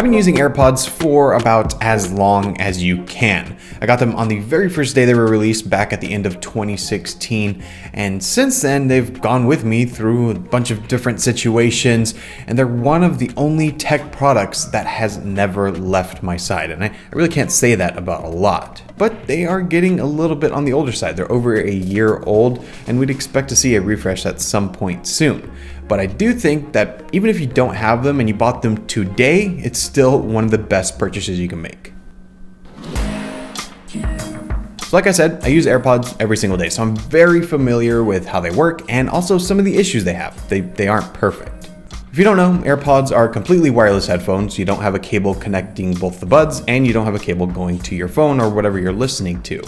I've been using AirPods for about as long as you can. I got them on the very first day they were released back at the end of 2016, and since then they've gone with me through a bunch of different situations, and they're one of the only tech products that has never left my side, and I really can't say that about a lot. But they are getting a little bit on the older side. They're over a year old, and we'd expect to see a refresh at some point soon. But I do think that even if you don't have them and you bought them today, it's still one of the best purchases you can make. So like I said, I use AirPods every single day, so I'm very familiar with how they work and also some of the issues they have. They aren't perfect. If you don't know, AirPods are completely wireless headphones. You don't have a cable connecting both the buds, and you don't have a cable going to your phone or whatever you're listening to.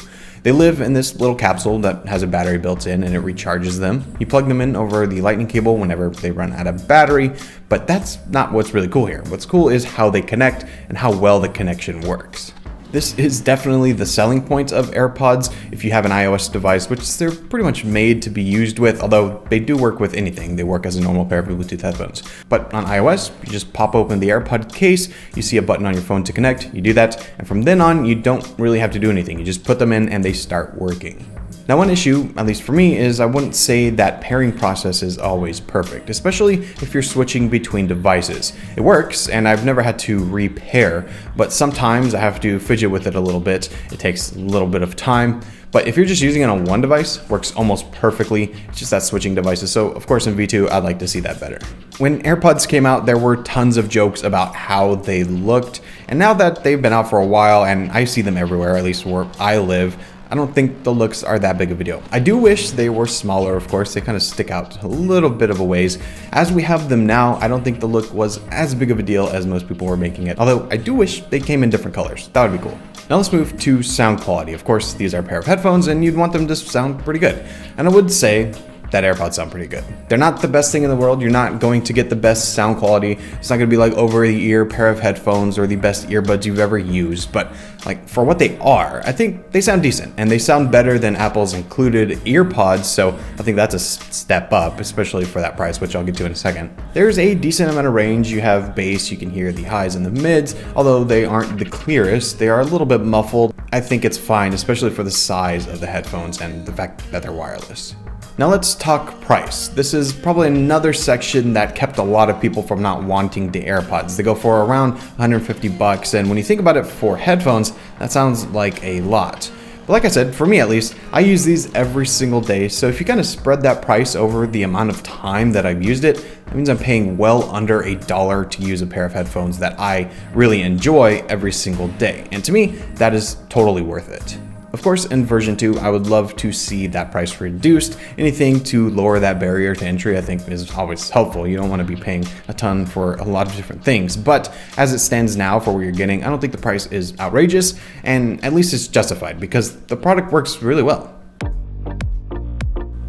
They live in this little capsule that has a battery built in, and it recharges them. You plug them in over the lightning cable whenever they run out of battery, but that's not what's really cool here. What's cool is how they connect and how well the connection works. This is definitely the selling point of AirPods if you have an iOS device, which they're pretty much made to be used with, although they do work with anything. They work as a normal pair of Bluetooth headphones. But on iOS, you just pop open the AirPod case, you see a button on your phone to connect, you do that, and from then on, you don't really have to do anything. You just put them in and they start working. Now, one issue, at least for me, is I wouldn't say that pairing process is always perfect, especially if you're switching between devices. It works, and I've never had to repair, but sometimes I have to fidget with it a little bit. It takes a little bit of time, but if you're just using it on one device, it works almost perfectly. It's just that switching devices. So of course in V2, I'd like to see that better. When AirPods came out, there were tons of jokes about how they looked, and now that they've been out for a while and I see them everywhere, at least where I live, I don't think the looks are that big of a deal. I do wish they were smaller, of course. They kind of stick out a little bit of a ways. As we have them now, I don't think the look was as big of a deal as most people were making it. Although I do wish they came in different colors. That would be cool. Now let's move to sound quality. Of course, these are a pair of headphones and you'd want them to sound pretty good. And I would say that AirPods sound pretty good. They're not the best thing in the world. You're not going to get the best sound quality. It's not gonna be like over the ear pair of headphones or the best earbuds you've ever used, but like for what they are, I think they sound decent and they sound better than Apple's included EarPods. So I think that's a step up, especially for that price, which I'll get to in a second. There's a decent amount of range. You have bass, you can hear the highs and the mids, although they aren't the clearest. They are a little bit muffled. I think it's fine, especially for the size of the headphones and the fact that they're wireless. Now let's talk price. This is probably another section that kept a lot of people from not wanting the AirPods. They go for around 150 bucks, and when you think about it for headphones, that sounds like a lot. But like I said, for me at least, I use these every single day, so if you kind of spread that price over the amount of time that I've used it, that means I'm paying well under $1 to use a pair of headphones that I really enjoy every single day. And to me, that is totally worth it. Of course, in version 2, I would love to see that price reduced. Anything to lower that barrier to entry, I think, is always helpful. You don't want to be paying a ton for a lot of different things. But as it stands now for what you're getting, I don't think the price is outrageous, and at least it's justified because the product works really well.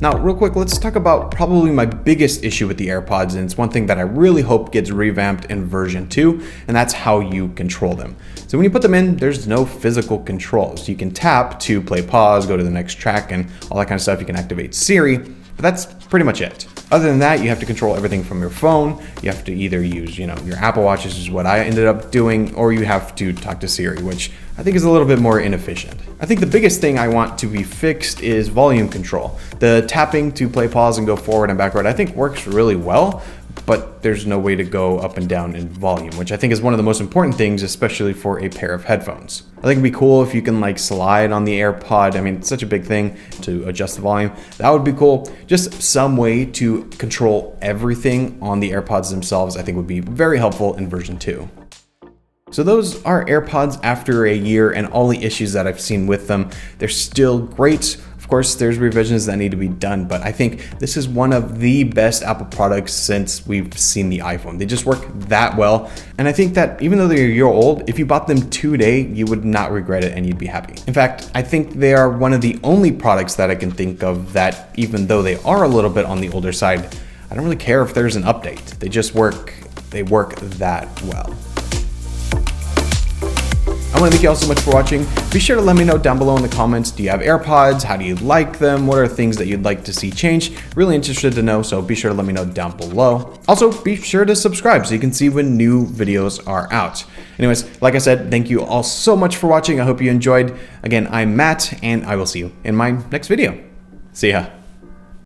Now, real quick, let's talk about probably my biggest issue with the AirPods, and it's one thing that I really hope gets revamped in version 2, and that's how you control them. So when you put them in, there's no physical controls. You can tap to play pause, go to the next track, and all that kind of stuff. You can activate Siri, but that's pretty much it. Other than that, you have to control everything from your phone. You have to either use, your Apple Watch, which is what I ended up doing, or you have to talk to Siri, which I think is a little bit more inefficient. I think the biggest thing I want to be fixed is volume control. The tapping to play pause and go forward and backward, I think works really well, but there's no way to go up and down in volume, which I think is one of the most important things, especially for a pair of headphones. I think it'd be cool if you can slide on the AirPod. I mean, it's such a big thing to adjust the volume. That would be cool. Just some way to control everything on the AirPods themselves, I think would be very helpful in version 2. So those are AirPods after a year and all the issues that I've seen with them. They're still great. Of course, there's revisions that need to be done, but I think this is one of the best Apple products since we've seen the iPhone. They just work that well. And I think that even though they're a year old, if you bought them today, you would not regret it and you'd be happy. In fact, I think they are one of the only products that I can think of that, even though they are a little bit on the older side, I don't really care if there's an update. They just work, they work that well. I want to thank you all so much for watching. Be sure to let me know down below in the comments, do you have AirPods? How do you like them? What are things that you'd like to see change? Really interested to know, so be sure to let me know down below. Also, be sure to subscribe so you can see when new videos are out. Anyways, like I said, thank you all so much for watching. I hope you enjoyed. Again, I'm Matt, and I will see you in my next video. See ya.